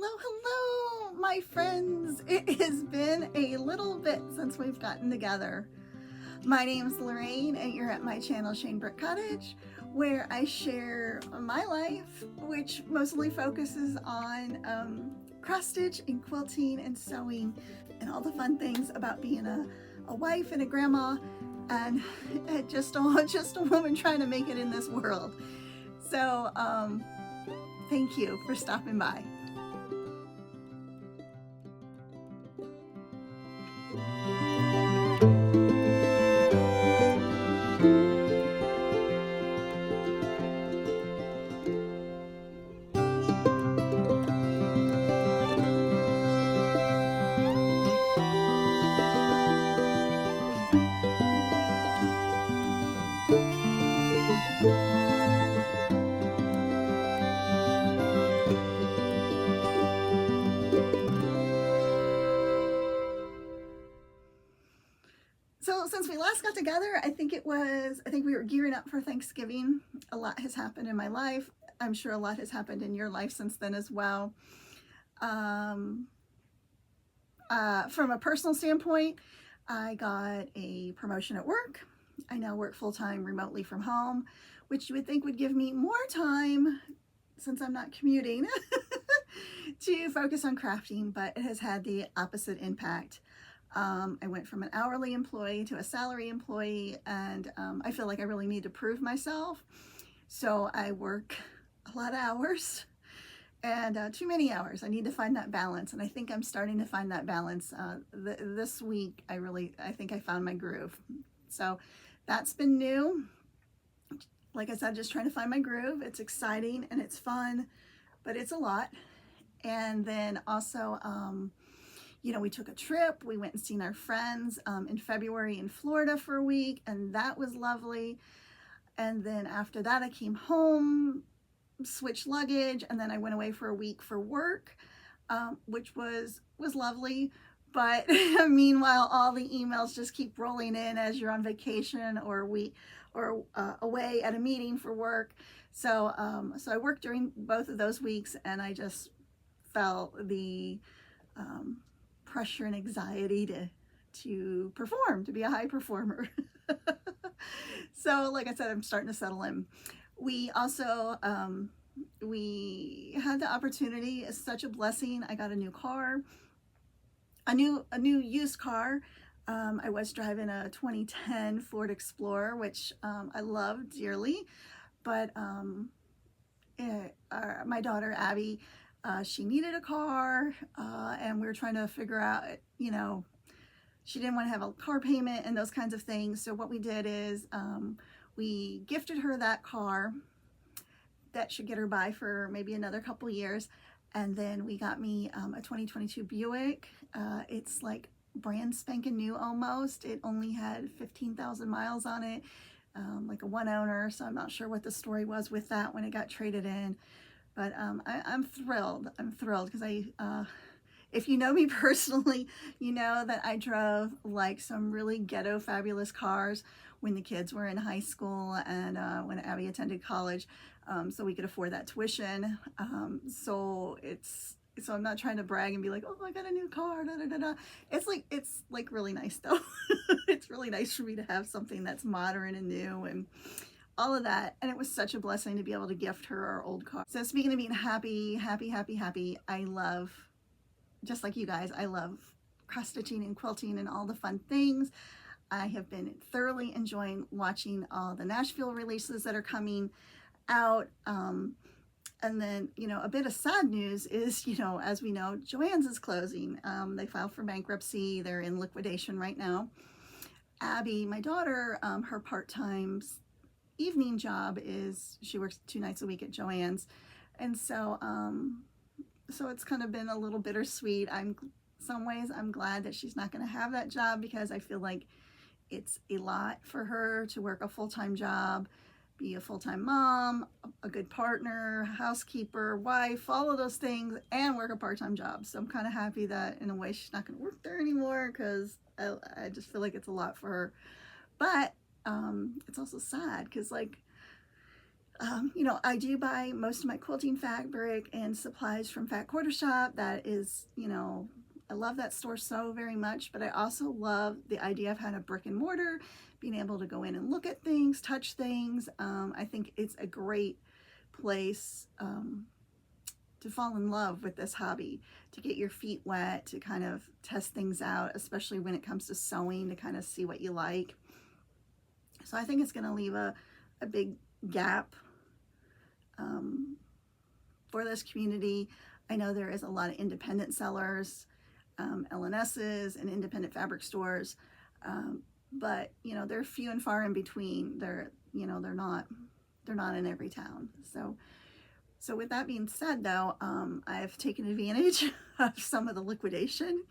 Hello, my friends. It has been a little bit since we've gotten together. My name's Lorraine, and you're at my channel, Shane Brick Cottage, where I share my life, which mostly focuses on cross stitch and quilting and sewing and all the fun things about being a wife and a grandma and just a woman trying to make it in this world. So, thank you for stopping by. So since we last got together, I think we were gearing up for Thanksgiving. A lot has happened in my life. I'm sure a lot has happened in your life since then as well. From a personal standpoint, I got a promotion at work. I now work full-time remotely from home, which you would think would give me more time, since I'm not commuting, to focus on crafting, but it has had the opposite impact. I went from an hourly employee to a salary employee, and I feel like I really need to prove myself. So I work a lot of hours, and too many hours. I need to find that balance, and I think I'm starting to find that balance. This week, I think I found my groove. So that's been new. Like I said, just trying to find my groove. It's exciting and it's fun, but it's a lot. And then also, we took a trip. We went and seen our friends in February in Florida for a week, and that was lovely. And then after that, I came home, switched luggage, and then I went away for a week for work, which was lovely. But meanwhile, all the emails just keep rolling in as you're on vacation or away at a meeting for work. So I worked during both of those weeks, and I just felt the pressure and anxiety to perform, to be a high performer. So like I said, I'm starting to settle in. We also we had the opportunity. It's such a blessing. I got a new car, a new used car. I was driving a 2010 Ford Explorer, which I love dearly, but my daughter Abby, she needed a car, and we were trying to figure out, she didn't want to have a car payment and those kinds of things. So what we did is we gifted her that car. That should get her by for maybe another couple years. And then we got me a 2022 Buick. It's like brand spanking new almost. It only had 15,000 miles on it, like a one owner. So I'm not sure what the story was with that when it got traded in. But I'm thrilled. I'm thrilled because if you know me personally, you know that I drove like some really ghetto fabulous cars when the kids were in high school and when Abby attended college, so we could afford that tuition. So I'm not trying to brag and be like, oh, I got a new car, da, da, da, da. It's like really nice though. It's really nice for me to have something that's modern and new and all of that. And it was such a blessing to be able to gift her our old car. So speaking of being happy, I love, just like you guys, I love cross stitching and quilting and all the fun things. I have been thoroughly enjoying watching all the Nashville releases that are coming out. And then, a bit of sad news is, as we know, JoAnn's is closing. They filed for bankruptcy. They're in liquidation right now. Abby, my daughter, her part-time evening job is she works 2 nights a week at JoAnn's. And so it's kind of been a little bittersweet. Some ways I'm glad that she's not going to have that job, because I feel like it's a lot for her to work a full-time job, be a full-time mom, a good partner, housekeeper, wife, all of those things, and work a part-time job. So I'm kind of happy that in a way she's not going to work there anymore, because I just feel like it's a lot for her. But it's also sad because, like, You know, I do buy most of my quilting fabric and supplies from Fat Quarter Shop. That is, you know, I love that store so very much, but I also love the idea of having a brick and mortar, being able to go in and look at things, touch things. I think it's a great place to fall in love with this hobby, to get your feet wet, to kind of test things out, especially when it comes to sewing, to kind of see what you like. So I think it's going to leave a big gap for this community. I know there is a lot of independent sellers, LNSs and independent fabric stores, but you know, they're few and far in between. They're, you know, they're not in every town. So with that being said, though, I've taken advantage of some of the liquidation.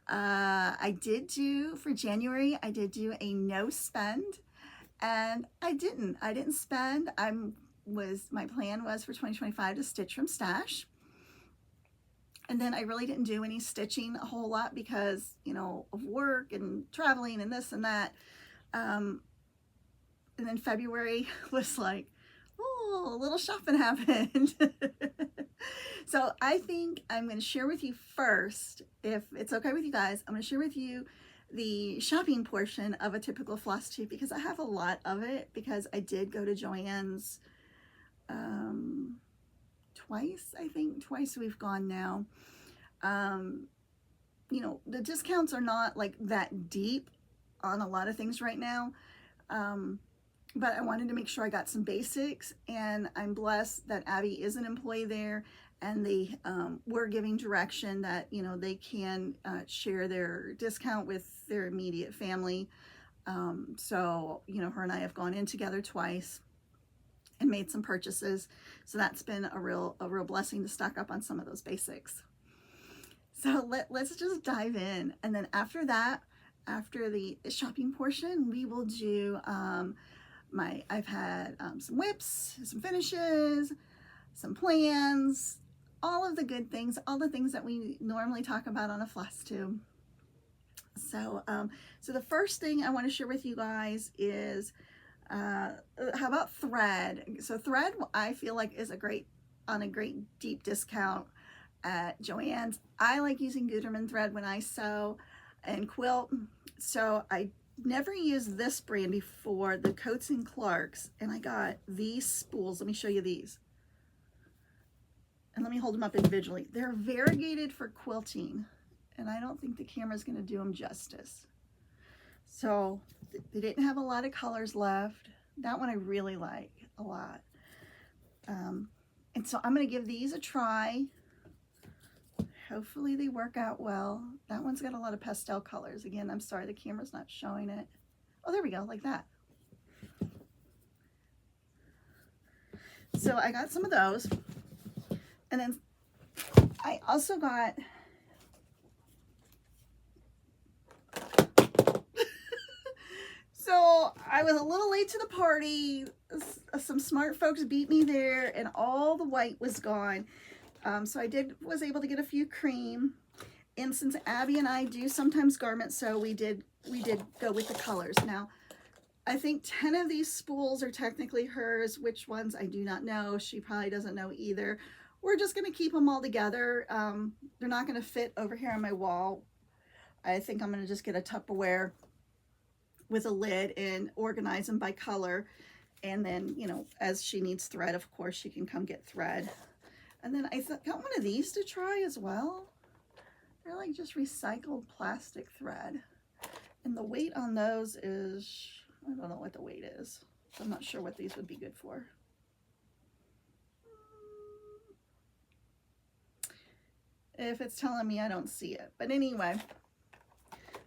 I did do, for January, I did do a no spend, and I didn't spend. My plan was for 2025 to stitch from stash. And then I really didn't do any stitching a whole lot because, you know, of work and traveling and this and that. And then February was like, oh, a little shopping happened. So I think I'm going to share with you first, if it's okay with you guys, I'm going to share with you the shopping portion of a typical Flosstube, because I have a lot of it, because I did go to JoAnn's twice, I think. Twice we've gone now. You know, the discounts are not like that deep on a lot of things right now. But I wanted to make sure I got some basics, and I'm blessed that Abby is an employee there, and they were giving direction that, you know, they can share their discount with their immediate family. So, you know, her and I have gone in together twice and made some purchases. So that's been a real blessing to stock up on some of those basics. So let's just dive in. And then after that, after the shopping portion, we will do I've had some whips, some finishes, some plans, all of the good things, all the things that we normally talk about on a Flosstube. So, so the first thing I want to share with you guys is, how about thread? So thread, I feel like, is on a great deep discount at JoAnn's. I like using Gutermann thread when I sew and quilt. So I never used this brand before, the Coats and Clarks, and I got these spools. Let me show you these. And let me hold them up individually. They're variegated for quilting, and I don't think the camera's going to do them justice. So they didn't have a lot of colors left. That one I really like a lot. And so I'm going to give these a try. Hopefully they work out well. That one's got a lot of pastel colors. Again, I'm sorry, the camera's not showing it. Oh, there we go, like that. So I got some of those. And then I also got so I was a little late to the party. Some smart folks beat me there, and all the white was gone. So I was able to get a few cream. And since Abby and I do sometimes garment sew, we did go with the colors. Now, I think 10 of these spools are technically hers. Which ones, I do not know. She probably doesn't know either. We're just going to keep them all together. They're not going to fit over here on my wall. I think I'm going to just get a Tupperware with a lid and organize them by color. And then, you know, as she needs thread, of course, she can come get thread. And then I got one of these to try as well. They're like just recycled plastic thread. And the weight on those is, I don't know what the weight is. So I'm not sure what these would be good for. If it's telling me, I don't see it. But anyway,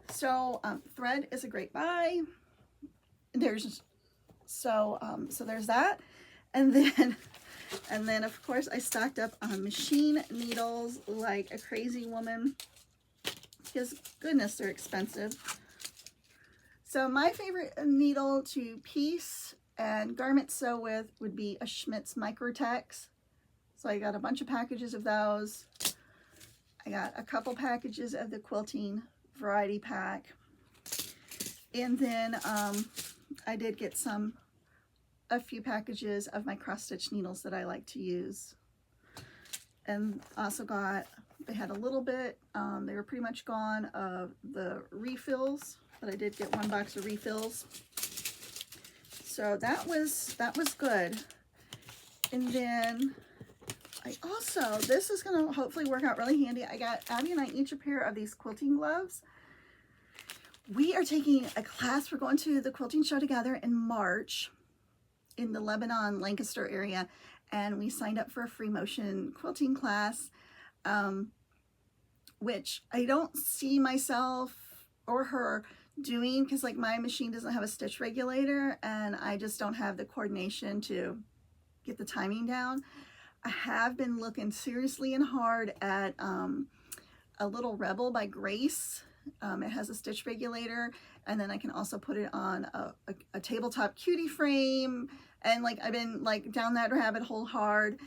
so thread is a great buy. So there's that. And then of course I stocked up on machine needles like a crazy woman, because goodness, they're expensive. So my favorite needle to piece and garment sew with would be a Schmidt's Microtex. So I got a bunch of packages of those. I got a couple packages of the quilting variety pack. And then I did get some a few packages of my cross stitch needles that I like to use. And also got, they had a little bit, they were pretty much gone, of the refills, but I did get 1 box of refills. So that was good. And then I also, this is going to hopefully work out really handy. I got Abby and I each a pair of these quilting gloves. We are taking a class. We're going to the quilting show together in March in the Lebanon, Lancaster area. And we signed up for a free motion quilting class, which I don't see myself or her doing, because like my machine doesn't have a stitch regulator and I just don't have the coordination to get the timing down. I have been looking seriously and hard at a Little Rebel by Grace. It has a stitch regulator, and then I can also put it on a tabletop cutie frame, and like I've been like down that rabbit hole hard,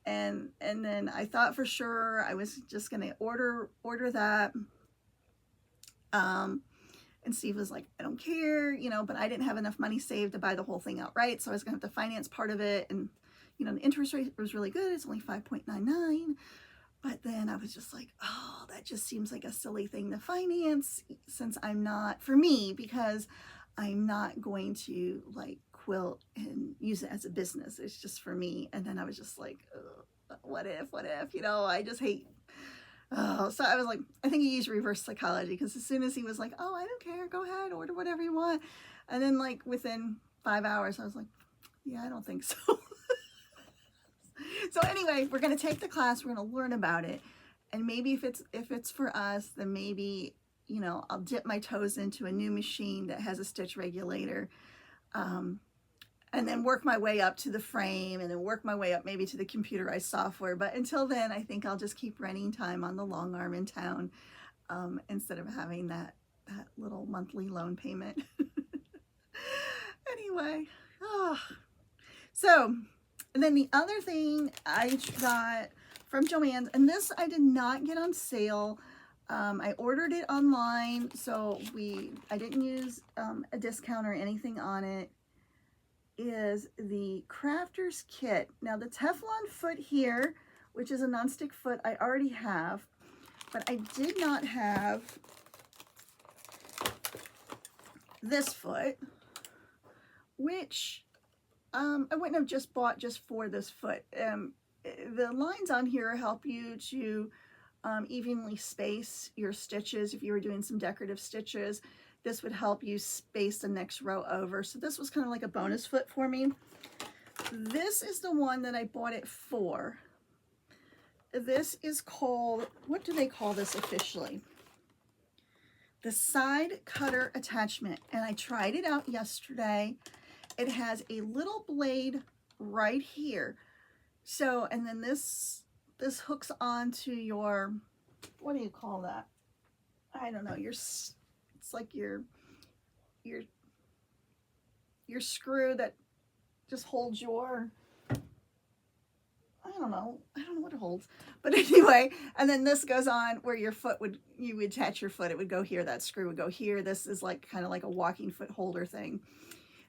and then I thought for sure I was just gonna order that. And Steve was like, I don't care, you know, but I didn't have enough money saved to buy the whole thing outright, so I was gonna have to finance part of it, and you know, the interest rate was really good. It's only 5.99. But then I was just like, oh, that just seems like a silly thing to finance, since I'm not, for me, because I'm not going to like quilt and use it as a business. It's just for me. And then I was just like, what if, you know, I just hate. Oh, so I was like, I think he used reverse psychology, because as soon as he was like, oh, I don't care, go ahead, order whatever you want. And then like within 5 hours, I was like, yeah, I don't think so. So anyway, we're going to take the class, we're going to learn about it. And maybe if it's for us, then maybe, you know, I'll dip my toes into a new machine that has a stitch regulator. And then work my way up to the frame, and then work my way up maybe to the computerized software. But until then, I think I'll just keep renting time on the long arm in town, instead of having that little monthly loan payment. Anyway, so, and then the other thing I got from JoAnn's, and this I did not get on sale. I ordered it online, so I didn't use a discount or anything on it, is the Crafter's Kit. Now the Teflon foot here, which is a nonstick foot, I already have, but I did not have this foot, which I wouldn't have just bought just for this foot. The lines on here help you to evenly space your stitches. If you were doing some decorative stitches, this would help you space the next row over. So this was kind of like a bonus foot for me. This is the one that I bought it for. This is called, what do they call this officially? The side cutter attachment. And I tried it out yesterday. It has a little blade right here. So, and then this hooks onto your, what do you call that? I don't know, it's like your screw that just holds your, I don't know what it holds. But anyway, and then this goes on where your foot you would attach your foot, it would go here, that screw would go here. This is like kind of like a walking foot holder thing.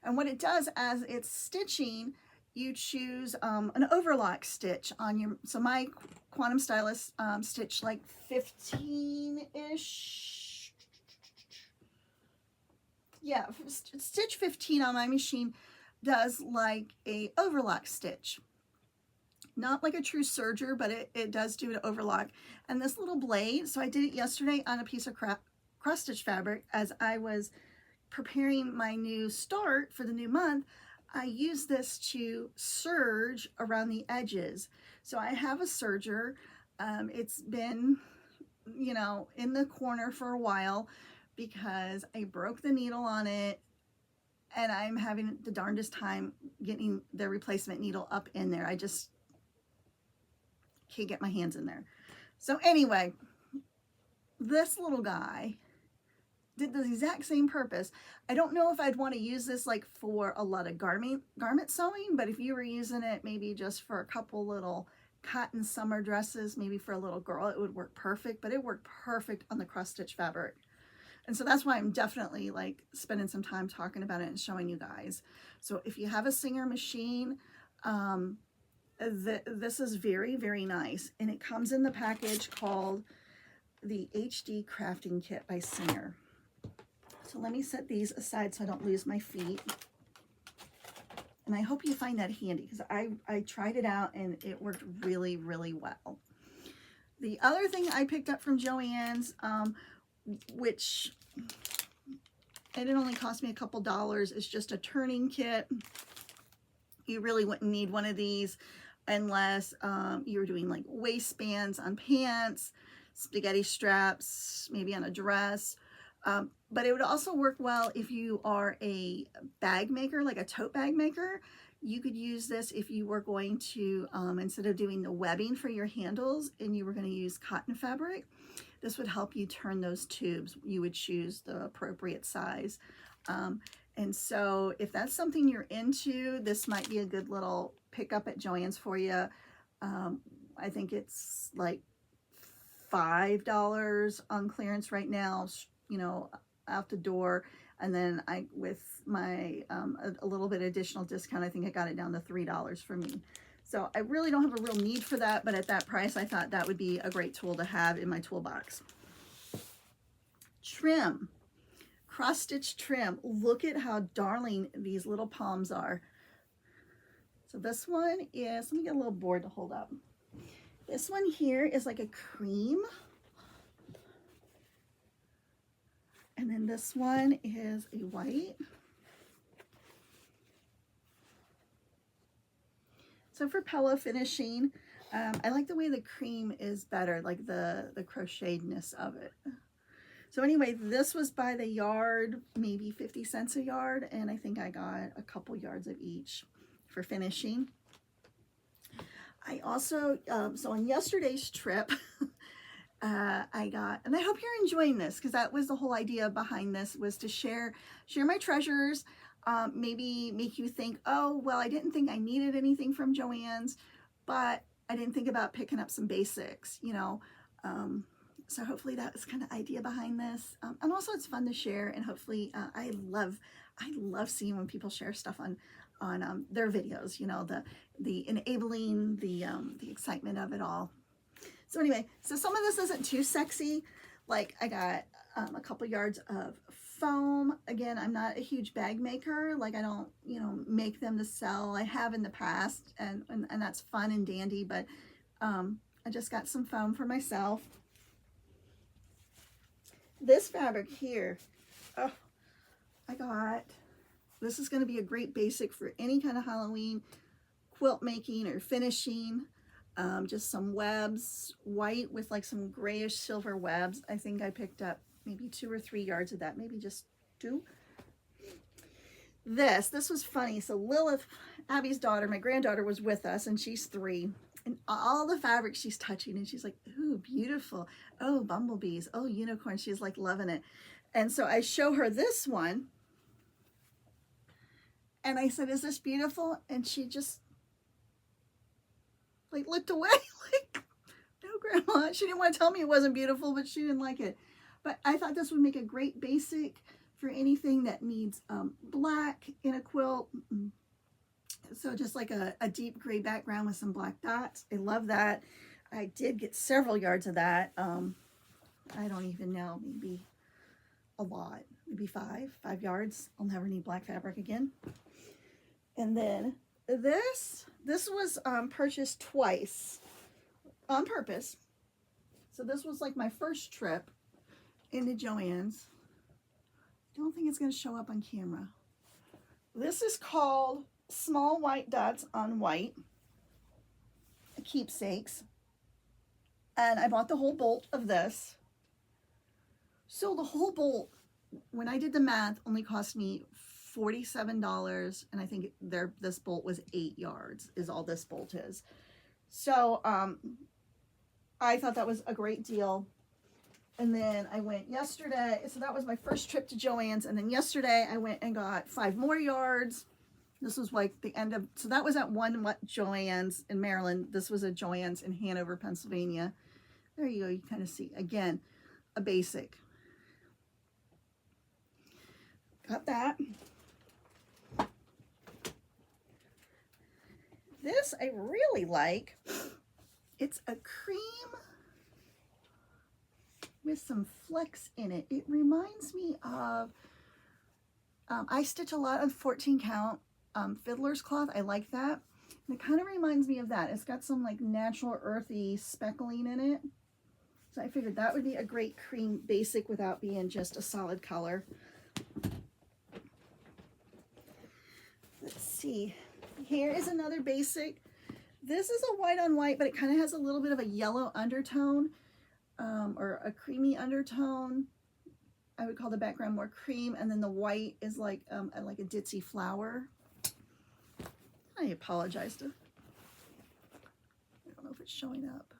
And what it does as it's stitching, you choose an overlock stitch on your, so my Quantum Stylist stitch like 15-ish. Yeah, stitch 15 on my machine does like a overlock stitch. Not like a true serger, but it does do an overlock. And this little blade, so I did it yesterday on a piece of cross stitch fabric as I was preparing my new start for the new month. I use this to serge around the edges. So I have a serger. It's been, you know, in the corner for a while because I broke the needle on it and I'm having the darndest time getting the replacement needle up in there. I just can't get my hands in there. So anyway, this little guy did the exact same purpose. I don't know if I'd want to use this like for a lot of garment sewing, but if you were using it maybe just for a couple little cotton summer dresses, maybe for a little girl, it would work perfect. But it worked perfect on the cross stitch fabric. And so that's why I'm definitely like spending some time talking about it and showing you guys. So if you have a Singer machine, this is very, very nice. And it comes in the package called the HD Crafting Kit by Singer. So let me set these aside so I don't lose my feet. And I hope you find that handy because I tried it out and it worked really, really well. The other thing I picked up from JoAnn's, which it only cost me a couple dollars, is just a turning kit. You really wouldn't need one of these unless you were doing like waistbands on pants, spaghetti straps, maybe on a dress. But it would also work well if you are a bag maker, like a tote bag maker. You could use this if you were going to, instead of doing the webbing for your handles and you were going to use cotton fabric, this would help you turn those tubes. You would choose the appropriate size. And so if that's something you're into, this might be a good little pickup at JoAnn's for you. I think it's like $5 on clearance right now, you know, out the door. And then with my a little bit additional discount, I think I got it down to $3 for me. So I really don't have a real need for that, but at that price, I thought that would be a great tool to have in my toolbox. Trim, cross-stitch trim. Look at how darling these little palms are. So this one is, let me get a little board to hold up. This one here is like a cream. And then this one is a white. So for pillow finishing, I like the way the cream is better, like the crochetedness of it. So anyway, this was by the yard, maybe 50 cents a yard, and I think I got a couple yards of each for finishing. I also, so on yesterday's trip, I got, and I hope you're enjoying this because that was the whole idea behind this, was to share my treasures, maybe make you think, oh, well, I didn't think I needed anything from JoAnn's, but I didn't think about picking up some basics, you know. So hopefully that was kind of idea behind this. And also it's fun to share, and hopefully I love seeing when people share stuff on their videos, you know, the enabling, the excitement of it all. So anyway, so some of this isn't too sexy. Like I got a couple yards of foam. Again, I'm not a huge bag maker. Like I don't, you know, make them to sell. I have in the past, and that's fun and dandy, but I just got some foam for myself. This fabric here, oh, this is going to be a great basic for any kind of Halloween quilt making or finishing. Just some webs, white with like some grayish silver webs. I think I picked up maybe 2 or 3 yards of that, maybe just 2. This was funny. So Lilith, Abby's daughter, my granddaughter, was with us, and she's 3. And all the fabric she's touching, and she's like, ooh, beautiful. Oh, bumblebees. Oh, unicorn. She's like loving it. And so I show her this one, and I said, is this beautiful? And she just like looked away like, no, Grandma. She didn't want to tell me it wasn't beautiful, but she didn't like it. But I thought this would make a great basic for anything that needs black in a quilt. So just like a deep gray background with some black dots. I love that. I did get several yards of that. I don't even know, maybe a lot, maybe 5 yards. I'll never need black fabric again. And then this was purchased twice on purpose. So this was like my first trip into JoAnn's. I don't think it's going to show up on camera. This is called Small White Dots on White Keepsakes. And I bought the whole bolt of this. So the whole bolt, when I did the math, only cost me $47, and I think this bolt was 8 yards is all this bolt is. So I thought that was a great deal. And then I went yesterday, so that was my first trip to JoAnn's, and then yesterday I went and got 5 more yards. This was like the end of, so that was at one JoAnn's in Maryland. This was a JoAnn's in Hanover, Pennsylvania. There you go, you kind of see, again, a basic. got that. This I really like. It's a cream with some flecks in it. It reminds me of, I stitch a lot of 14 count fiddler's cloth. I like that. And it kind of reminds me of that. It's got some like natural earthy speckling in it. So I figured that would be a great cream basic without being just a solid color. Let's see. Here is another basic. This is a white on white, but it kind of has a little bit of a yellow undertone, or a creamy undertone. I would call the background more cream, and then the white is like a ditzy flower. I apologize to, I don't know if it's showing up.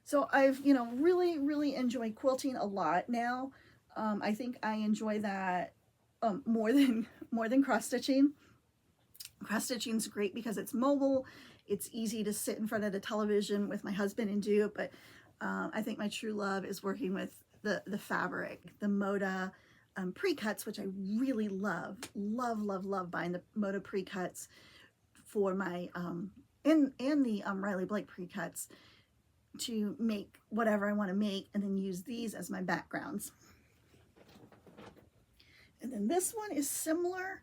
So I've, you know, really enjoyed quilting a lot now. I think I enjoy that more than cross stitching. Cross stitching is great because it's mobile. It's easy to sit in front of the television with my husband and do it. But I think my true love is working with the fabric, the Moda pre-cuts, which I really love buying the Moda pre-cuts for my and the Riley Blake pre-cuts to make whatever I want to make, and then use these as my backgrounds. And then this one is similar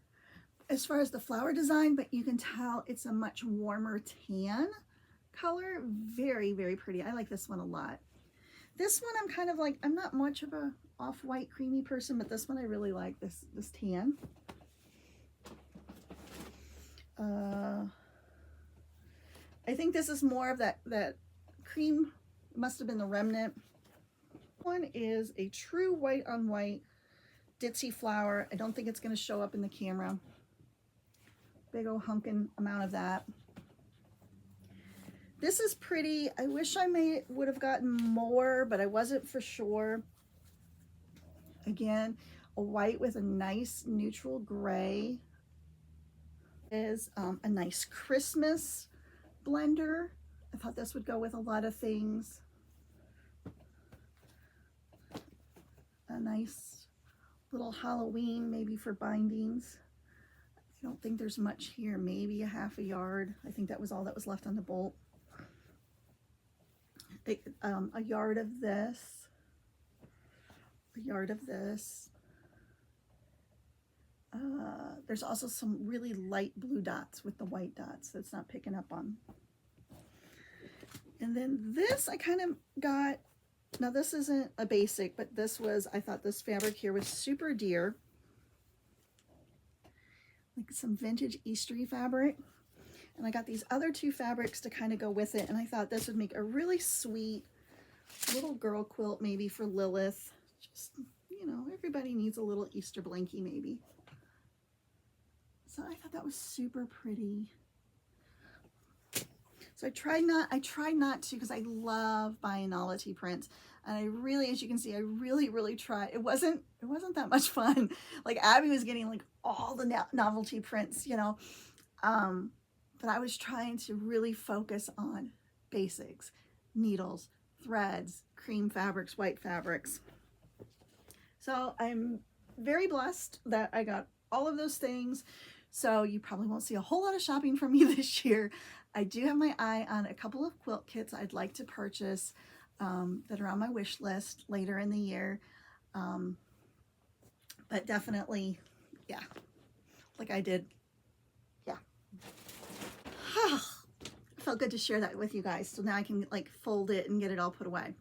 as far as the flower design, but you can tell it's a much warmer tan color. Very pretty. I like this one a lot. This one I'm kind of like, I'm not much of a off-white creamy person, but this one I really like, this tan. I think this is more of that cream, must have been the remnant. One is a true white on white ditzy flower. I don't think it's going to show up in the camera. Big old hunkin' amount of that. This is pretty. I wish I would have gotten more, but I wasn't for sure. Again, a white with a nice neutral gray. Is a nice Christmas blender. I thought this would go with a lot of things. A nice little Halloween, maybe for bindings. I don't think there's much here, maybe a half a yard. I think that was all that was left on the bolt. A yard of this, a yard of this. There's also some really light blue dots with the white dots that's not picking up on. And then this I kind of got, now this isn't a basic, but this was, I thought this fabric here was super dear. Like some vintage Eastery fabric. And I got these other two fabrics to kind of go with it. And I thought this would make a really sweet little girl quilt maybe for Lilith. Just, you know, everybody needs a little Easter blankie maybe. So I thought that was super pretty. So I tried not to, because I love buying novelty prints. And I really, as you can see, I really tried. It wasn't that much fun. Like Abby was getting like all the novelty prints, you know. But I was trying to really focus on basics, needles, threads, cream fabrics, white fabrics. So I'm very blessed that I got all of those things. So you probably won't see a whole lot of shopping from me this year. I do have my eye on a couple of quilt kits I'd like to purchase that are on my wish list later in the year. But definitely, yeah, like I did, yeah. Felt good to share that with you guys. So now I can like fold it and get it all put away.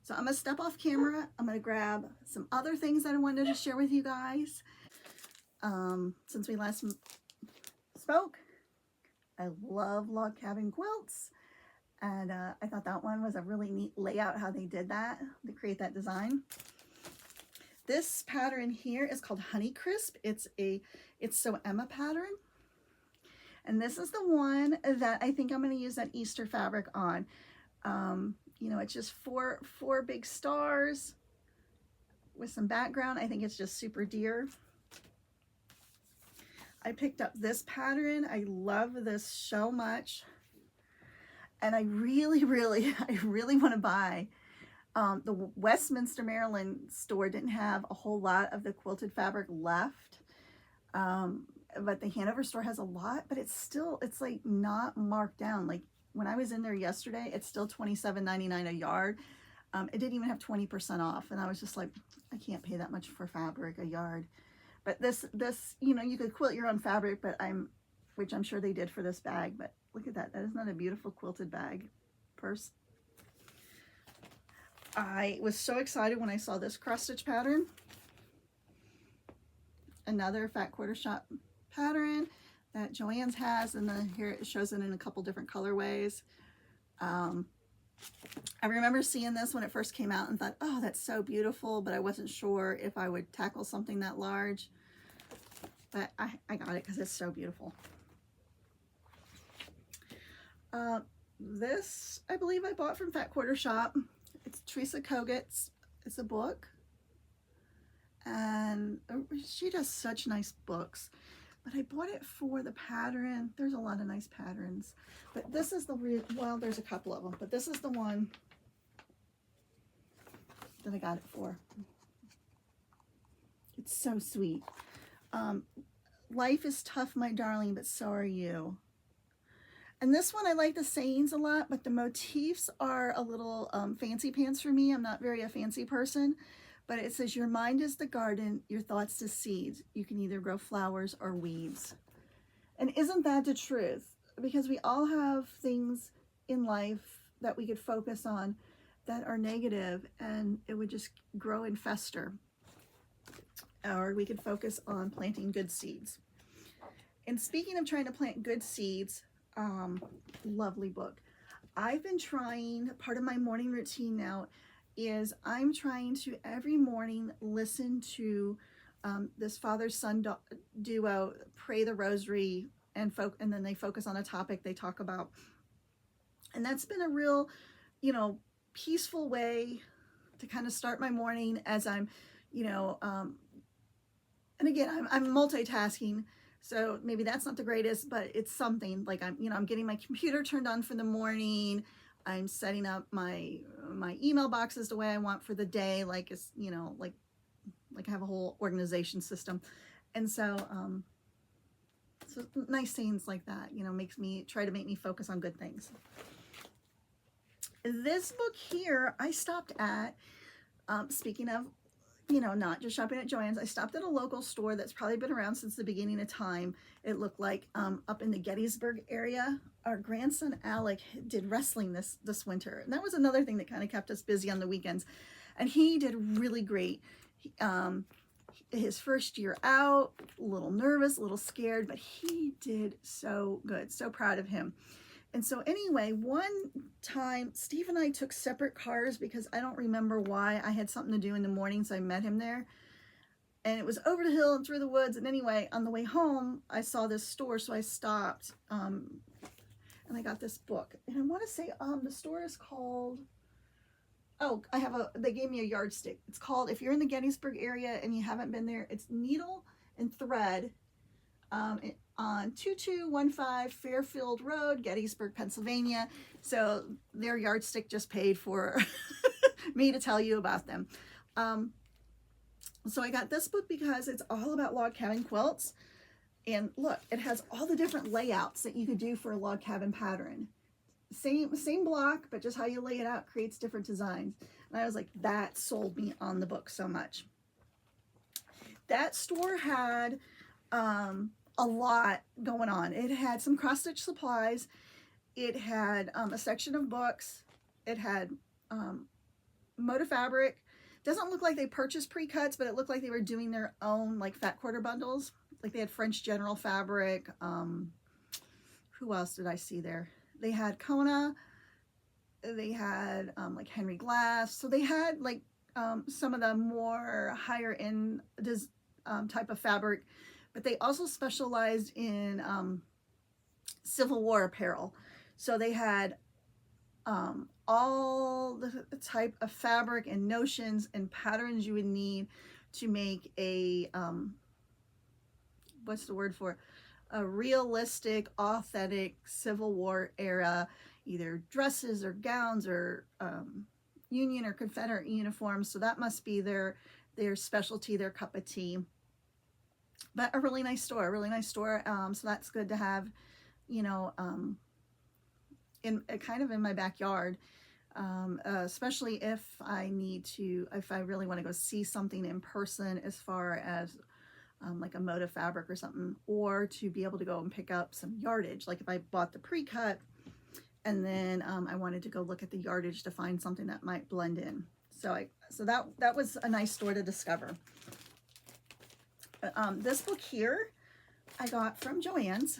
So I'm gonna step off camera. I'm gonna grab some other things that I wanted to share with you guys. Since we last spoke, I love log cabin quilts, and I thought that one was a really neat layout how they did that to create that design. This pattern here is called Honeycrisp. It's So Emma pattern, and this is the one that I think I'm going to use that Easter fabric on. You know, it's just four big stars with some background. I think it's just super dear. I picked up this pattern. I love this so much. And I really want to buy The Westminster, Maryland store didn't have a whole lot of the quilted fabric left. But the Hanover store has a lot, but it's like not marked down. Like when I was in there yesterday, it's still $27.99 a yard. It didn't even have 20% off. And I was just like, I can't pay that much for fabric a yard. But this, you know, you could quilt your own fabric, which I'm sure they did for this bag, but look at that. That is not a beautiful quilted bag purse. I was so excited when I saw this cross stitch pattern. Another fat quarter shop pattern that JoAnn's has, and then here it shows it in a couple different colorways. I remember seeing this when it first came out and thought, oh, that's so beautiful, but I wasn't sure if I would tackle something that large. But I got it because it's so beautiful. This, I believe I bought from Fat Quarter Shop. It's Teresa Kogut's. It's a book. And she does such nice books. But I bought it for the pattern. There's a lot of nice patterns. But this is the real, well, there's a couple of them. But this is the one that I got it for. It's so sweet. Life is tough, my darling, but so are you. And this one, I like the sayings a lot, but the motifs are a little fancy pants for me. I'm not very a fancy person. But it says, your mind is the garden, your thoughts the seeds. You can either grow flowers or weeds. And isn't that the truth? Because we all have things in life that we could focus on that are negative, and it would just grow and fester. Or we could focus on planting good seeds. And speaking of trying to plant good seeds, lovely book. I've been trying, part of my morning routine now is I'm trying to every morning listen to this father-son duo pray the rosary, and then they focus on a topic they talk about. And that's been a real, you know, peaceful way to kind of start my morning as I'm, you know, and again, I'm multitasking, so maybe that's not the greatest, but it's something. Like I'm getting my computer turned on for the morning. I'm setting up my email boxes the way I want for the day, like it's, you know, like I have a whole organization system. And so so nice things like that, you know, try to make me focus on good things. This book here I stopped at, speaking of, you know, not just shopping at JoAnn's, I stopped at a local store that's probably been around since the beginning of time. It looked like up in the Gettysburg area. Our grandson Alec did wrestling this winter, and that was another thing that kind of kept us busy on the weekends, and he did really great. His first year out, a little nervous, a little scared, but he did so good. So proud of him. And so anyway, one time Steve and I took separate cars because I don't remember why. I had something to do in the morning, so I met him there. And it was over the hill and through the woods. And anyway, on the way home, I saw this store, so I stopped. And I got this book. And I want to say the store is called, oh, they gave me a yardstick. It's called, if you're in the Gettysburg area and you haven't been there, it's Needle and Thread. On 2215 Fairfield Road, Gettysburg, Pennsylvania. So their yardstick just paid for me to tell you about them. So I got this book because it's all about log cabin quilts. And look, it has all the different layouts that you could do for a log cabin pattern. Same block, but just how you lay it out creates different designs. And I was like, that sold me on the book so much. That store had a lot going on. It had some cross-stitch supplies. It had a section of books. It had motif fabric. Doesn't look like they purchased pre-cuts, but it looked like they were doing their own like fat quarter bundles. Like they had French General fabric. Who else did I see there? They had Kona. They had like Henry Glass. So they had like some of the more higher end type of fabric. But they also specialized in Civil War apparel. So they had all the type of fabric and notions and patterns you would need to make a, what's the word for it? A realistic, authentic Civil War era, either dresses or gowns or Union or Confederate uniforms, so that must be their specialty, their cup of tea. But a really nice store, so that's good to have, you know, in kind of in my backyard, especially if I really want to go see something in person, as far as like a motif fabric or something, or to be able to go and pick up some yardage. Like if I bought the pre-cut and then I wanted to go look at the yardage to find something that might blend in. So that was a nice store to discover. This book here I got from JoAnn's.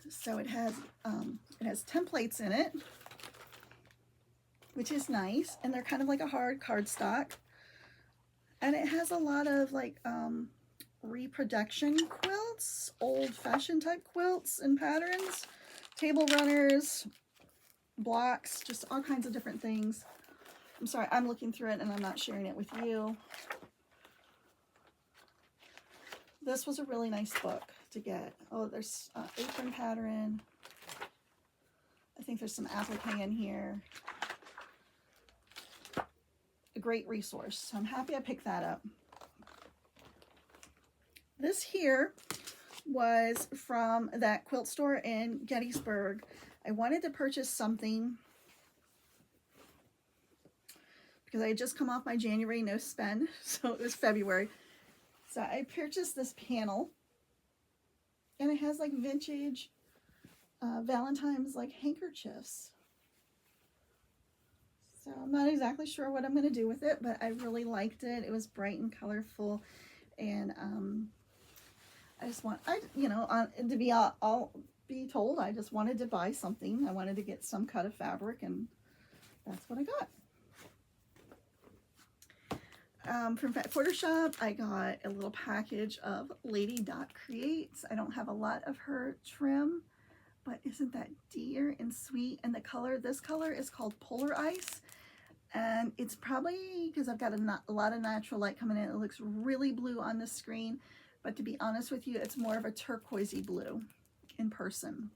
So it has templates in it, which is nice, and they're kind of like a hard cardstock. And it has a lot of like reproduction quilts, old-fashioned type quilts and patterns, table runners, blocks, just all kinds of different things. I'm sorry, I'm looking through it and I'm not sharing it with you. This was a really nice book to get. Oh, there's apron pattern. I think there's some applique in here. A great resource. So I'm happy I picked that up. This here was from that quilt store in Gettysburg. I wanted to purchase something because I had just come off my January no spend, so it was February. So I purchased this panel, and it has like vintage Valentine's like handkerchiefs. So I'm not exactly sure what I'm going to do with it, but I really liked it. It was bright and colorful, and I just want, to be I'll be told, I just wanted to buy something. I wanted to get some cut of fabric, and that's what I got. From Fat Quarter Shop, I got a little package of Lady Dot Creates. I don't have a lot of her trim, but isn't that dear and sweet? And the color, this color is called Polar Ice. And it's probably because I've got a lot of natural light coming in. It looks really blue on the screen, but to be honest with you, it's more of a turquoisey blue in person.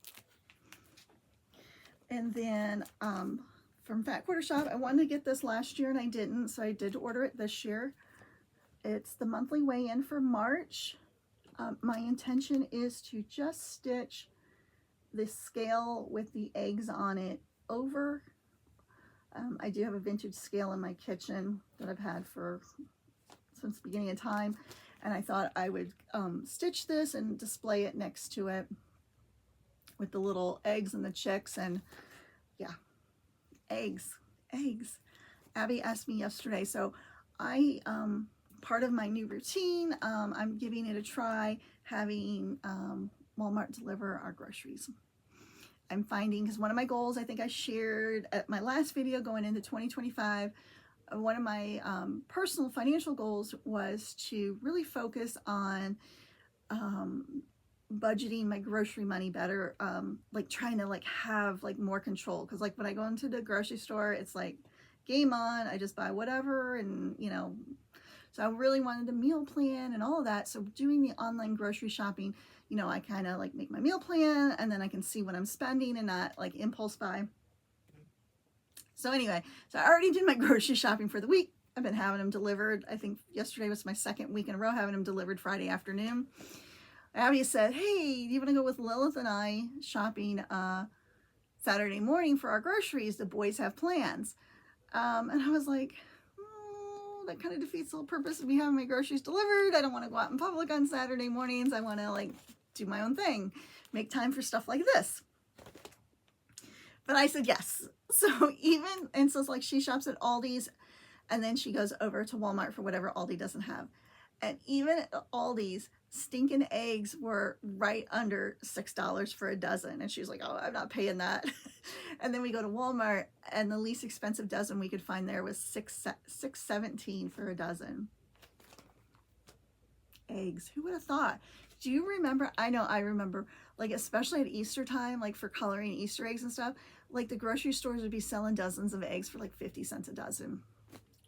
And then from Fat Quarter Shop, I wanted to get this last year and I didn't, so I did order it this year. It's the monthly weigh-in for March. My intention is to just stitch the scale with the eggs on it over. I do have a vintage scale in my kitchen that I've had since the beginning of time, and I thought I would stitch this and display it next to it with the little eggs and the chicks. And yeah, eggs. Abby asked me yesterday, so I part of my new routine, I'm giving it a try, having Walmart deliver our groceries. I'm finding, because one of my goals, I think I shared at my last video going into 2025, one of my personal financial goals was to really focus on budgeting my grocery money better, like trying to like have like more control, because like when I go into the grocery store, it's like game on, I just buy whatever, and so I really wanted to meal plan and all of that. So doing the online grocery shopping, I kind of like make my meal plan, and then I can see what I'm spending and not like impulse buy. So anyway, so I already did my grocery shopping for the week. I've been having them delivered. I think yesterday was my second week in a row having them delivered Friday afternoon. Abby said, hey, do you want to go with Lilith and I shopping Saturday morning for our groceries? The boys have plans. And I was like, that kind of defeats the whole purpose of me having my groceries delivered. I don't want to go out in public on Saturday mornings. I want to like do my own thing, make time for stuff like this. But I said yes. So so it's like she shops at Aldi's, and then she goes over to Walmart for whatever Aldi doesn't have. And even at Aldi's, stinking eggs were right under $6 for a dozen. And she's like, oh, I'm not paying that. And then we go to Walmart, and the least expensive dozen we could find there was $6.17 for a dozen. Eggs. Who would have thought? Do you remember? I know I remember, like, especially at Easter time, like for coloring Easter eggs and stuff, like the grocery stores would be selling dozens of eggs for like 50 cents a dozen.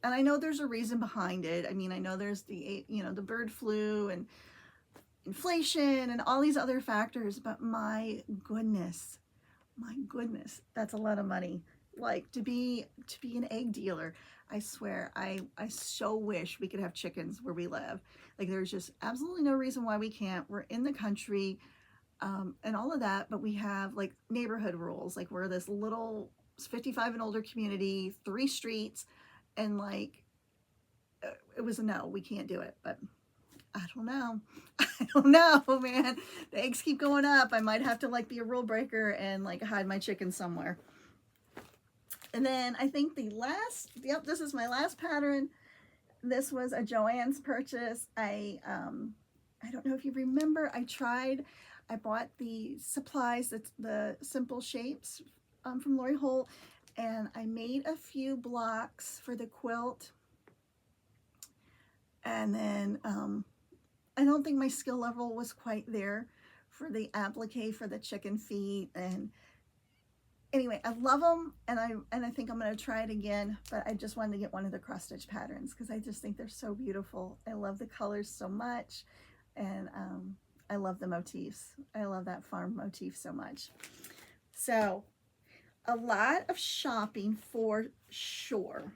And I know there's a reason behind it. I mean, I know there's the bird flu and inflation and all these other factors, but my goodness, My goodness, that's a lot of money. Like to be an egg dealer, I swear, I so wish we could have chickens where we live. Like there's just absolutely no reason why we can't. We're in the country, and all of that, but we have like neighborhood rules. Like we're this little 55 and older community, 3 streets, and like it was a no, we can't do it. But I don't know. I don't know, man. The eggs keep going up. I might have to like be a rule breaker and like hide my chickens somewhere. And then I think the last, yep, this is my last pattern. This was a JoAnn's purchase. I don't know if you remember, I bought the supplies, the simple shapes from Lori Holt, and I made a few blocks for the quilt. And then I don't think my skill level was quite there for the applique for the chicken feet. And anyway, I love them, and I think I'm going to try it again, but I just wanted to get one of the cross stitch patterns because I just think they're so beautiful. I love the colors so much, and I love the motifs. I love that farm motif so much. So a lot of shopping for sure.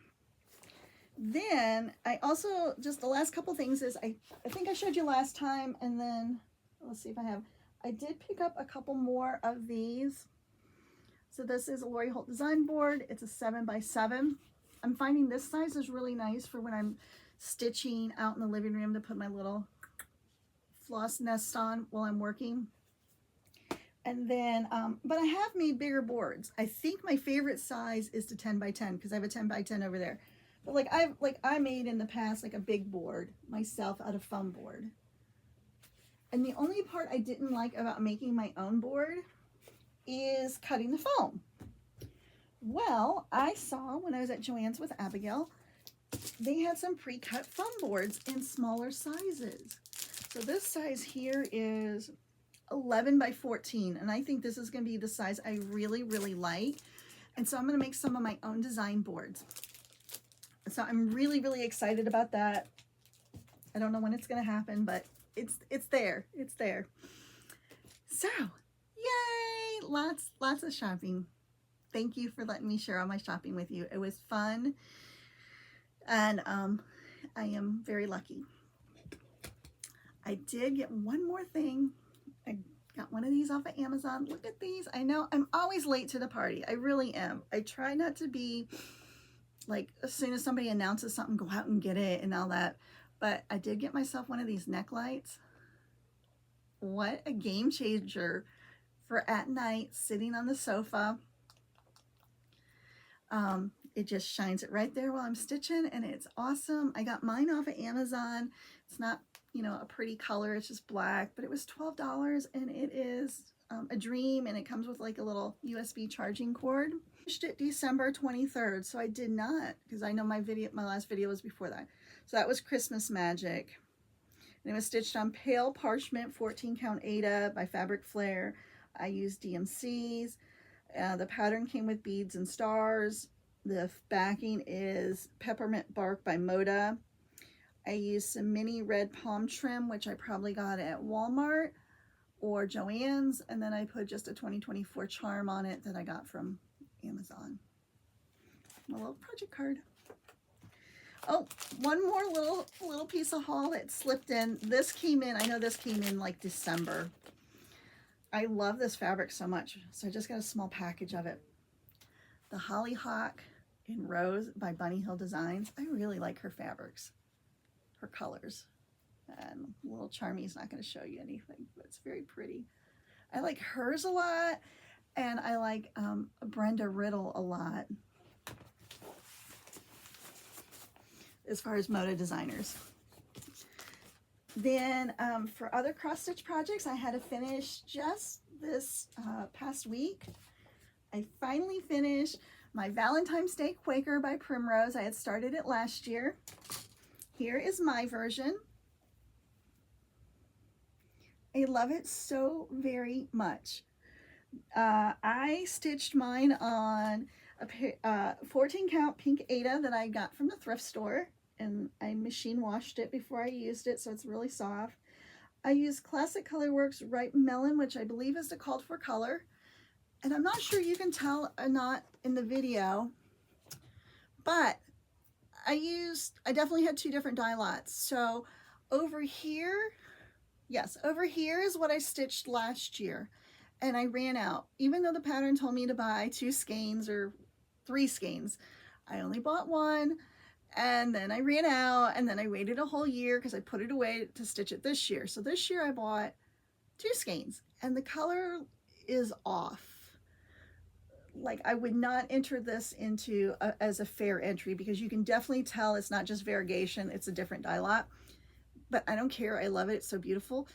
Then I also, just the last couple things is, I think I showed you last time, and then let's see if I did pick up a couple more of these. So this is a Lori Holt design board. It's a 7x7. I'm finding this size is really nice for when I'm stitching out in the living room to put my little floss nest on while I'm working. And then, but I have made bigger boards. I think my favorite size is the 10x10 because I have a 10x10 over there. But I made in the past like a big board myself out of foam board. And the only part I didn't like about making my own board is cutting the foam. Well, I saw when I was at JoAnn's with Abigail, they had some pre-cut foam boards in smaller sizes. So this size here is 11x14, and I think this is going to be the size I really, really like. And so I'm going to make some of my own design boards. So I'm really, really excited about that. I don't know when it's going to happen, but it's there. It's there. So, yay! Lots of shopping. Thank you for letting me share all my shopping with you. It was fun, and I am very lucky. I did get one more thing. I got one of these off of Amazon. Look at these. I know I'm always late to the party. I really am. I try not to be like, as soon as somebody announces something, go out and get it and all that. But I did get myself one of these neck lights. What a game changer for at night, sitting on the sofa. It just shines it right there while I'm stitching, and it's awesome. I got mine off of Amazon. It's not, you know, a pretty color, it's just black, but it was $12, and it is a dream, and it comes with like a little USB charging cord. I finished it December 23rd, so I did not, because I know my last video was before that. So that was Christmas Magic. And it was stitched on pale parchment 14 count Aida by Fabric Flair. I used DMCs. The pattern came with beads and stars. The backing is Peppermint Bark by Moda. I used some mini red palm trim, which I probably got at Walmart or JoAnn's, and then I put just a 2024 charm on it that I got from Amazon. My little project card. Oh, one more little piece of haul that slipped in. This came in, I know this came in like December. I love this fabric so much, so I just got a small package of it. The Hollyhock in Rose by Bunny Hill Designs. I really like her fabrics, her colors. And little Charmy's not going to show you anything, but it's very pretty. I like hers a lot, and I like Brenda Riddle a lot as far as Moda designers. Then for other cross stitch projects, I had to finish just this past week. I finally finished my Valentine's Day Quaker by Primrose. I had started it last year. Here is my version. I love it so very much. I stitched mine on a 14 count pink Aida that I got from the thrift store, and I machine washed it before I used it, so it's really soft. I used Classic Colorworks Ripe Melon, which I believe is the called for color, and I'm not sure you can tell or not in the video, but I definitely had two different dye lots. So over here, yes, over here is what I stitched last year, and I ran out. Even though the pattern told me to buy 2 skeins or 3 skeins, I only bought 1, and then I ran out, and then I waited a whole year because I put it away to stitch it this year. So this year I bought 2 skeins, and the color is off. Like, I would not enter this into as a fair entry, because you can definitely tell it's not just variegation, it's a different dye lot. But I don't care, I love it, it's so beautiful.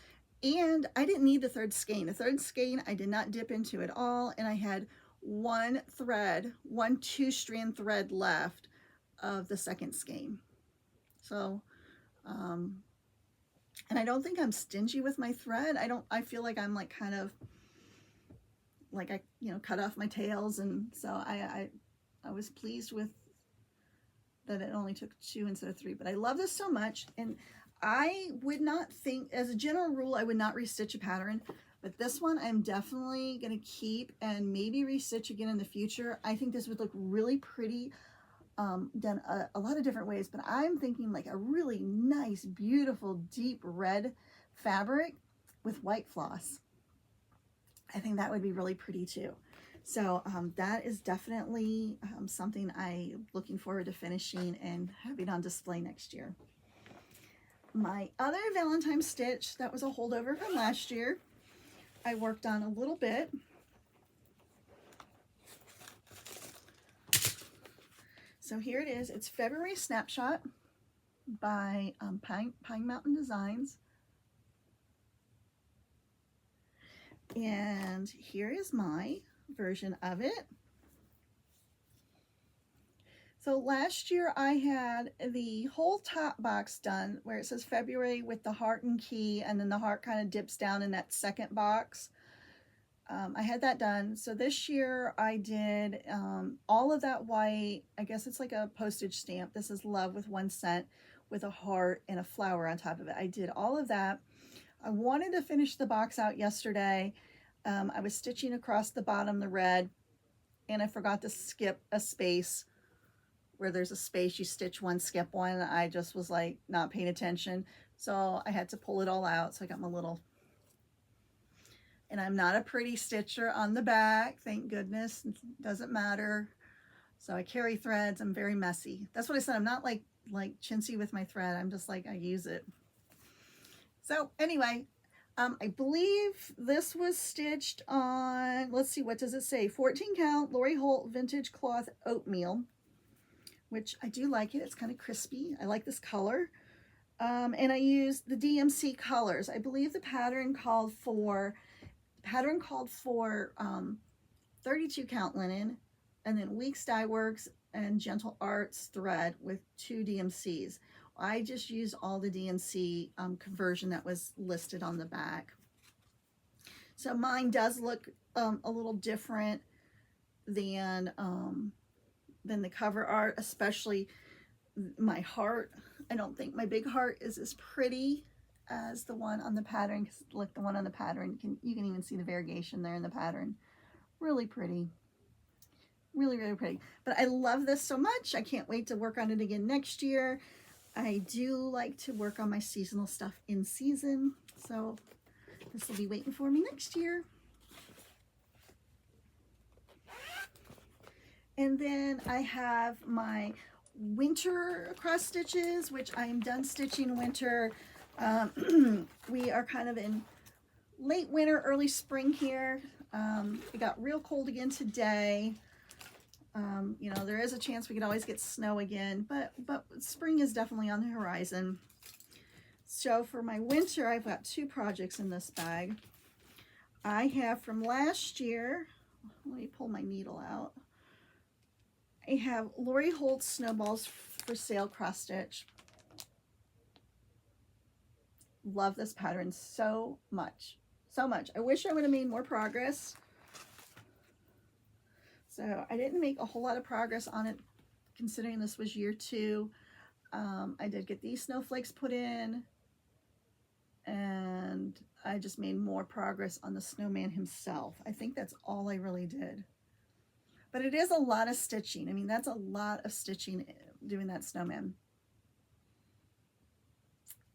And I didn't need the 3rd skein. The 3rd skein I did not dip into at all, and I had one 2-strand thread left of the 2nd skein. So, and I don't think I'm stingy with my thread. I feel like I'm like kind of like I, cut off my tails, and so I was pleased with that it only took 2 instead of 3. But I love this so much, and I would not think, as a general rule, I would not restitch a pattern, but this one I'm definitely going to keep and maybe restitch again in the future. I think this would look really pretty, done a lot of different ways, but I'm thinking like a really nice, beautiful, deep red fabric with white floss. I think that would be really pretty too. So that is definitely something I'm looking forward to finishing and having on display next year. My other Valentine stitch that was a holdover from last year, I worked on a little bit. So here it is. It's February Snapshot by Pine Mountain Designs. And here is my version of it. So last year I had the whole top box done where it says February with the heart and key, and then the heart kind of dips down in that second box. I had that done. So this year I did all of that white. I guess it's like a postage stamp. This is Love with 1 cent with a heart and a flower on top of it. I did all of that. I wanted to finish the box out yesterday. I was stitching across the bottom, the red, and I forgot to skip a space. Where there's a space, you stitch 1, skip 1. I just was like not paying attention. So I had to pull it all out. So I got my little, and I'm not a pretty stitcher on the back. Thank goodness, it doesn't matter. So I carry threads, I'm very messy. That's what I said, I'm not like chintzy with my thread. I'm just like, I use it. So anyway, I believe this was stitched on, let's see, what does it say? 14 count Lori Holt vintage cloth oatmeal, which I do like it. It's kind of crispy. I like this color. And I used the DMC colors. I believe the pattern called for 32 count linen, and then Weeks Dye Works and Gentle Arts thread with 2 DMCs. I just used all the DMC conversion that was listed on the back. So mine does look a little different than the cover art, especially my heart. I don't think my big heart is as pretty as the one on the pattern, because look, the one on the pattern, you can even see the variegation there in the pattern. Really pretty. Really, really pretty. But I love this so much. I can't wait to work on it again next year. I do like to work on my seasonal stuff in season, so this will be waiting for me next year. And then I have my winter cross stitches, which I am done stitching winter. We are kind of in late winter, early spring here. It got real cold again today. You know, there is a chance we could always get snow again, but spring is definitely on the horizon. So for my winter, I've got 2 projects in this bag. I have from last year, let me pull my needle out. I have Lori Holt Snowballs for Sale cross stitch. Love this pattern so much, so much. I wish I would have made more progress. So I didn't make a whole lot of progress on it, considering this was year 2. I did get these snowflakes put in, and I just made more progress on the snowman himself. I think that's all I really did. But it is a lot of stitching. I mean, that's a lot of stitching doing that snowman.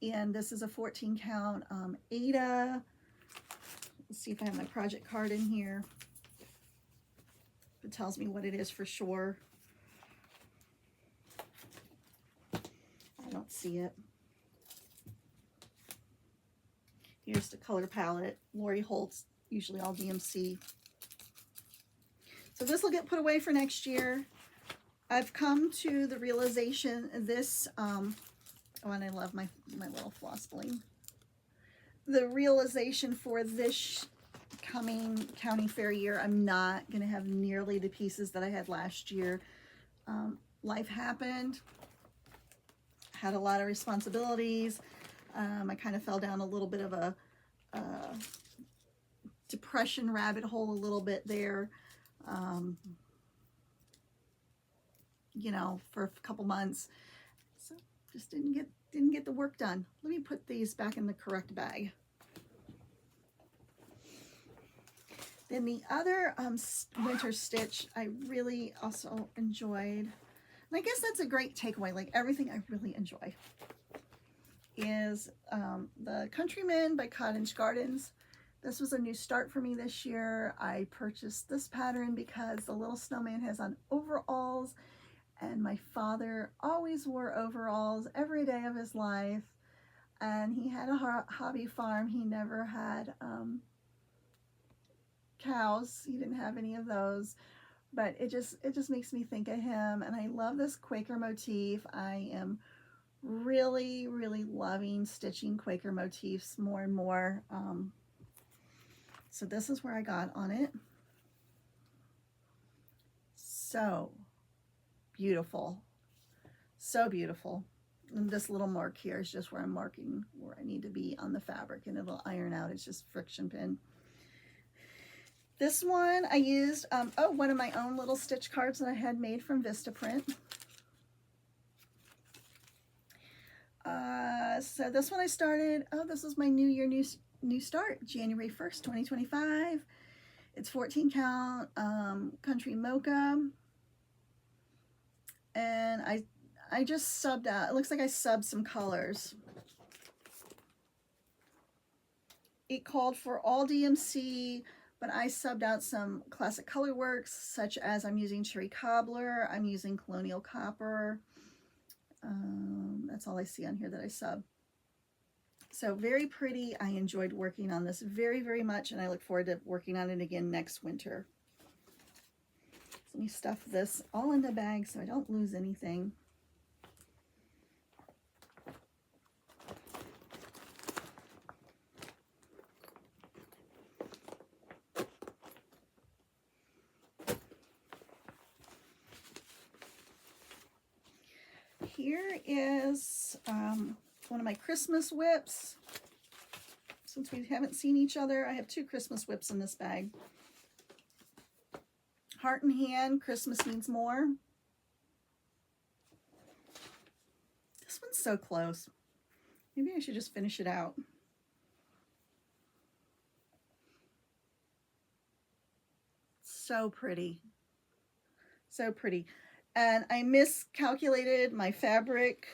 And this is a 14 count Ada. Let's see if I have my project card in here. It tells me what it is for sure. I don't see it. Here's the color palette. Lori Holt's, usually all DMC. So this will get put away for next year. I've come to the realization this, oh, and I love my little floss bling. The realization for this coming county fair year, I'm not going to have nearly the pieces that I had last year. Life happened, had a lot of responsibilities. I kind of fell down a little bit of a depression rabbit hole a little bit there, you know, for a couple months. So just didn't get the work done. Let me put these back in the correct bag. Then the other winter stitch I really also enjoyed, and I guess that's a great takeaway, like everything I really enjoy, is the Countryman by Cottage Gardens. This was a new start for me this year. I purchased this pattern because the little snowman has on overalls, and my father always wore overalls every day of his life, and he had a hobby farm. He never had cows. He didn't have any of those, but it just makes me think of him. And I love this Quaker motif. I am really loving stitching Quaker motifs more and more. So this is where I got on it. So beautiful, so beautiful. And this little mark here is just where I'm marking where I need to be on the fabric, and it'll iron out. It's just friction pin. This one I used, one of my own little stitch cards that I had made from Vistaprint. So this one I started, this is my New Year, new start, January 1st, 2025. It's 14 count, Country Mocha. And I just subbed out, it looks like I subbed some colors. It called for all DMC, but I subbed out some classic color works, such as I'm using Cherry Cobbler, I'm using Colonial Copper. That's all I see on here that I sub. So very pretty. I enjoyed working on this very much, and I look forward to working on it again next winter. So let me stuff this all in the bag so I don't lose anything. Here is one of my Christmas whips. Since we haven't seen each other, I have two Christmas whips in this bag. Heart in Hand, Christmas Means More. This one's so close. Maybe I should just finish it out. So pretty. So pretty. And I miscalculated my fabric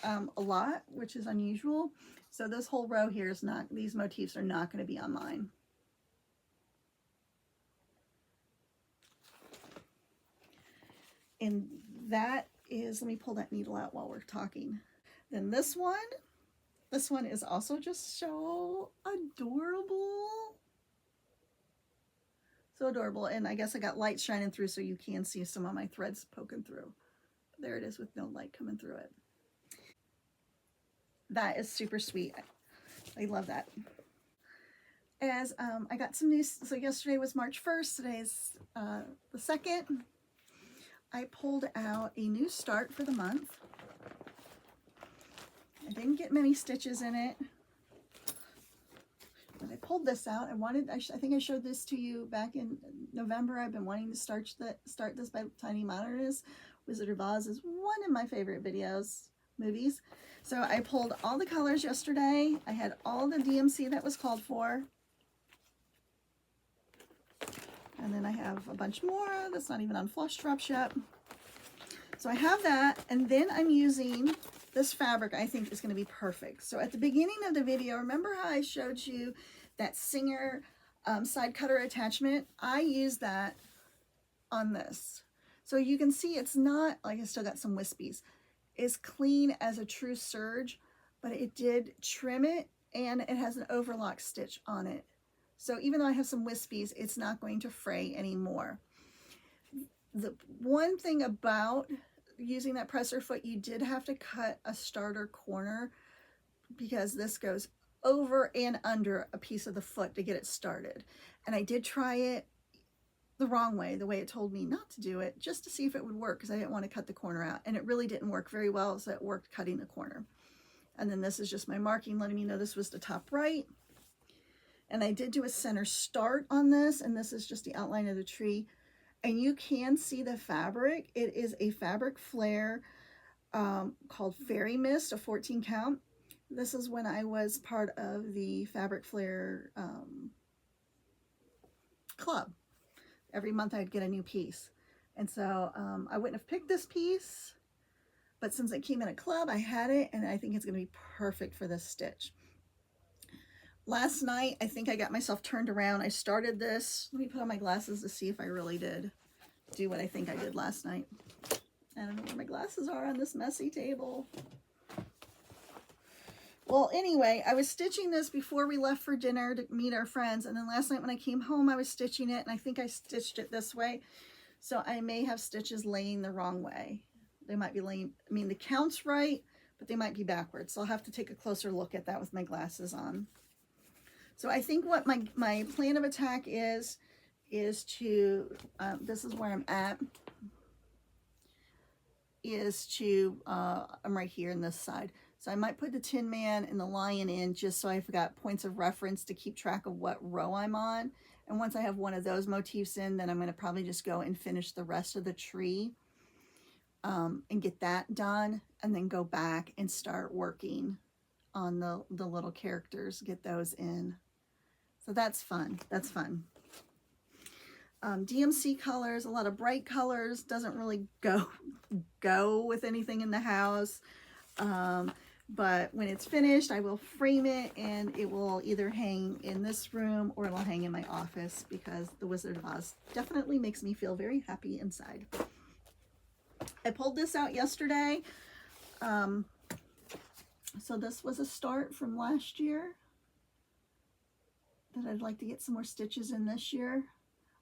a lot, which is unusual. So this whole row here is not, these motifs are not going to be on mine. And that is, let me pull that needle out while we're talking. Then this one is also just so adorable. So adorable. And I guess I got light shining through so you can see some of my threads poking through. There it is with no light coming through it. That is super sweet. I love that. As I got some news, so yesterday was March 1st, today's the 2nd. I pulled out a new start for the month. I didn't get many stitches in it. But I pulled this out. I think I showed this to you back in November. I've been wanting to start this by Tiny Modernist. Wizard of Oz is one of my favorite videos. movies. So I pulled all the colors yesterday. I had all the DMC that was called for. And then I have a bunch more that's not even on flush drops yet. So I have that, and then I'm using this fabric I think is going to be perfect. So at the beginning of the video, remember how I showed you that Singer side cutter attachment? I use that on this. So you can see it's not, like I still got some wispies. It's clean as a true serge, but it did trim it, and it has an overlock stitch on it. So even though I have some wispies, it's not going to fray anymore. The one thing about using that presser foot, you did have to cut a starter corner because this goes over and under a piece of the foot to get it started. And I did try it the wrong way, the way it told me not to do it, just to see if it would work, because I didn't want to cut the corner out. And it really didn't work very well, so it worked cutting the corner. And then this is just my marking, letting me know this was the top right. And I did do a center start on this, and this is just the outline of the tree. And you can see the fabric. It is a fabric flare called Fairy Mist, a 14 count. This is when I was part of the fabric flare club. Every month I'd get a new piece. And so I wouldn't have picked this piece, but since I came in a club, I had it, and I think it's going to be perfect for this stitch. Last night, I think I got myself turned around. I started this. Let me put on my glasses to see if I really did do what I think I did last night. I don't know where my glasses are on this messy table. Well, anyway, I was stitching this before we left for dinner to meet our friends. And then last night when I came home, I was stitching it, and I think I stitched it this way. So I may have stitches laying the wrong way. They might be laying, I mean, the count's right, but they might be backwards. So I'll have to take a closer look at that with my glasses on. So I think what my plan of attack is to, this is where I'm at, is to, I'm right here in this side. So I might put the Tin Man and the Lion in just so I've got points of reference to keep track of what row I'm on. And once I have one of those motifs in, then I'm going to probably just go and finish the rest of the tree and get that done, and then go back and start working on the little characters, get those in. So that's fun. That's fun. DMC colors, a lot of bright colors, doesn't really go with anything in the house. But when it's finished, I will frame it, and it will either hang in this room or it'll hang in my office, because the Wizard of Oz definitely makes me feel very happy inside. I pulled this out yesterday. So this was a start from last year that I'd like to get some more stitches in this year.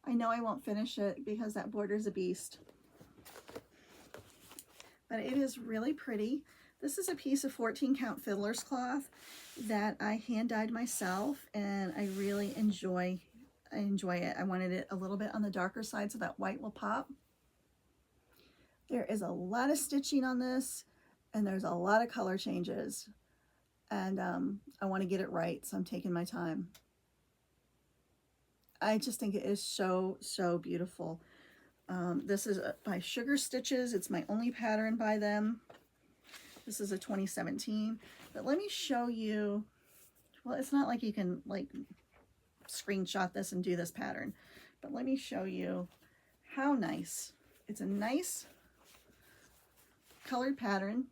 I know I won't finish it because that border's a beast. But it is really pretty. This is a piece of 14 count fiddler's cloth that I hand dyed myself, and I really enjoy it. I wanted it a little bit on the darker side so that white will pop. There is a lot of stitching on this, and there's a lot of color changes, and I want to get it right, so I'm taking my time. I just think it is so, so beautiful. This is by Sugar Stitches. It's my only pattern by them. This is a 2017. But let me show you, well, it's not like you can like screenshot this and do this pattern, but let me show you how nice. It's a nice colored pattern.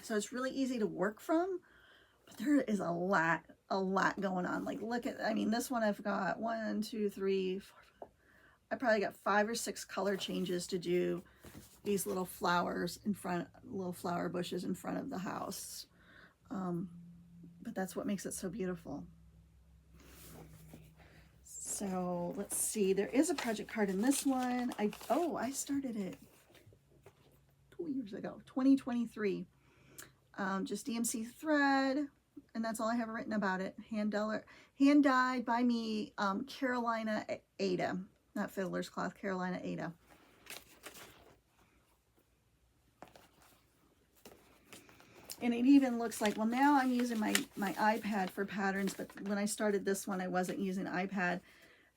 So it's really easy to work from. But there is a lot going on. Like, look at, I mean, this one I've got 1, 2, 3, 4, 5. I probably got 5 or 6 color changes to do these little flowers in front, little flower bushes in front of the house. But that's what makes it so beautiful. So let's see, there is a project card in this one. I started it 2 years ago, 2023. Just DMC thread, and that's all I have written about it. Hand dyed by me, Carolina Ada, not Fiddler's Cloth, Carolina Ada. And it even looks like, well, now I'm using my iPad for patterns, but when I started this one, I wasn't using iPad.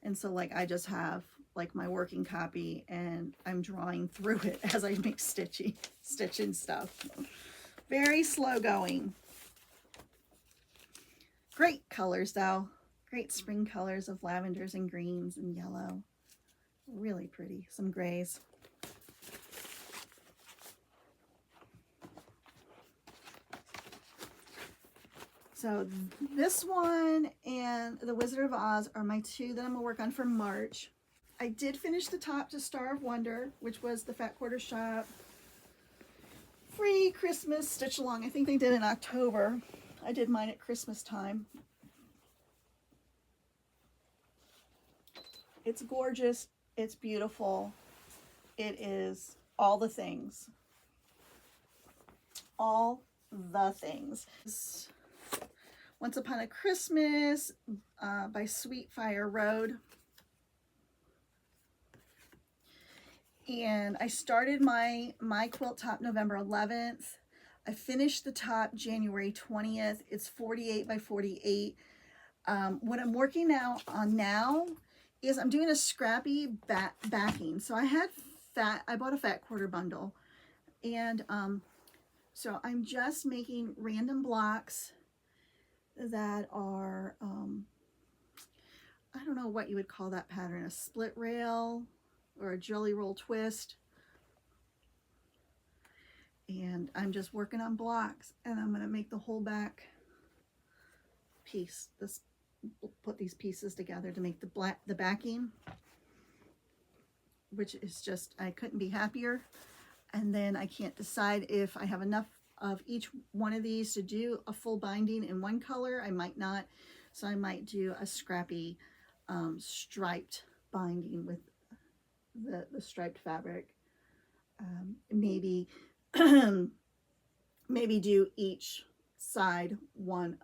And so like I just have like my working copy, and I'm drawing through it as I make stitching stuff. Very slow going. Great colors though. Great spring colors of lavenders and greens and yellow. Really pretty. Some grays. So this one and the Wizard of Oz are my two that I'm going to work on for March. I did finish the top to Star of Wonder, which was the Fat Quarter Shop free Christmas stitch along. I think they did in October. I did mine at Christmas time. It's gorgeous. It's beautiful. It is all the things. All the things. Once Upon a Christmas by Sweet Fire Road. And I started my quilt top November 11th. I finished the top January 20th. It's 48 by 48. What I'm working on now is I'm doing a scrappy backing. So I bought a fat quarter bundle, and so I'm just making random blocks that are I don't know what you would call that pattern, a split rail or a jelly roll twist. And I'm just working on blocks, and I'm going to make the whole back piece. Put these pieces together to make the backing, which is just, I couldn't be happier. And then I can't decide if I have enough of each one of these to do a full binding in one color. I might not, so I might do a scrappy striped binding with the striped fabric. Maybe maybe do each side one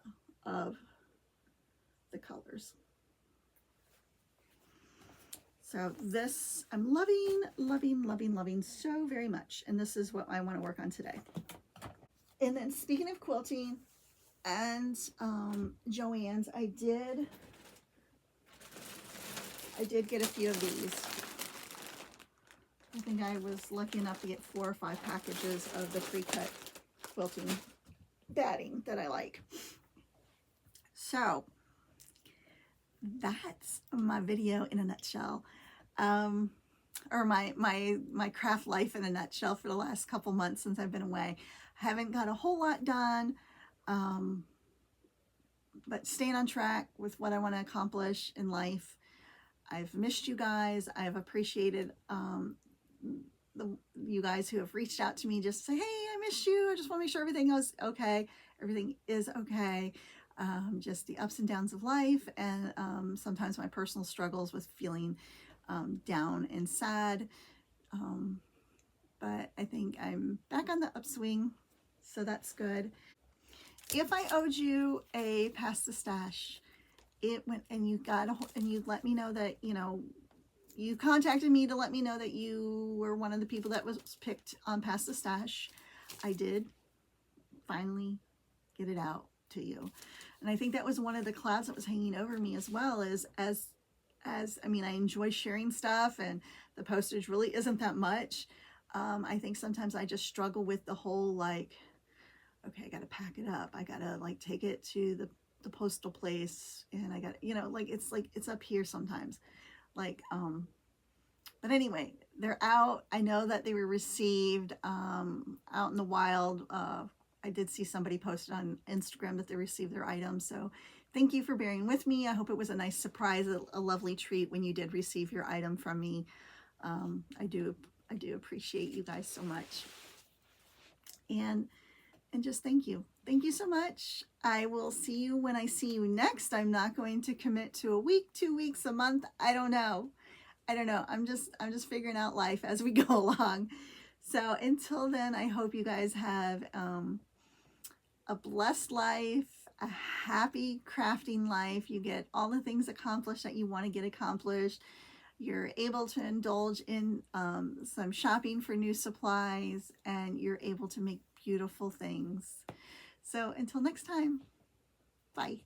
of the colors. So this I'm loving so very much, and this is what I want to work on today. And then speaking of quilting and JoAnn's, I did get a few of these. I think I was lucky enough to get 4 or 5 packages of the pre-cut quilting batting that I like. So that's my video in a nutshell, or my craft life in a nutshell for the last couple months since I've been away. I haven't got a whole lot done, but staying on track with what I want to accomplish in life. I've missed you guys. I've appreciated you guys who have reached out to me just to say, hey, I missed you. I just want to make sure everything is okay. Everything is okay. Just the ups and downs of life, and sometimes my personal struggles with feeling down and sad. But I think I'm back on the upswing, so that's good. If I owed you a Pass the Stash, it went, and you let me know that, you contacted me to let me know that you were one of the people that was picked on Pass the Stash. I did finally get it out to you. And I think that was one of the clouds that was hanging over me as well, as I mean, I enjoy sharing stuff, and the postage really isn't that much. I think sometimes I just struggle with the whole, like, okay, I got to pack it up. I got to take it to the postal place, and I got, it's up here sometimes. But anyway, they're out. I know that they were received out in the wild. I did see somebody posted on Instagram that they received their items. So thank you for bearing with me. I hope it was a nice surprise, a lovely treat when you did receive your item from me. I do appreciate you guys so much. And just thank you. Thank you so much. I will see you when I see you next. I'm not going to commit to a week, 2 weeks, a month. I don't know. I'm just figuring out life as we go along. So until then, I hope you guys have a blessed life, a happy crafting life. You get all the things accomplished that you want to get accomplished. You're able to indulge in some shopping for new supplies, and you're able to make beautiful things. So until next time, bye.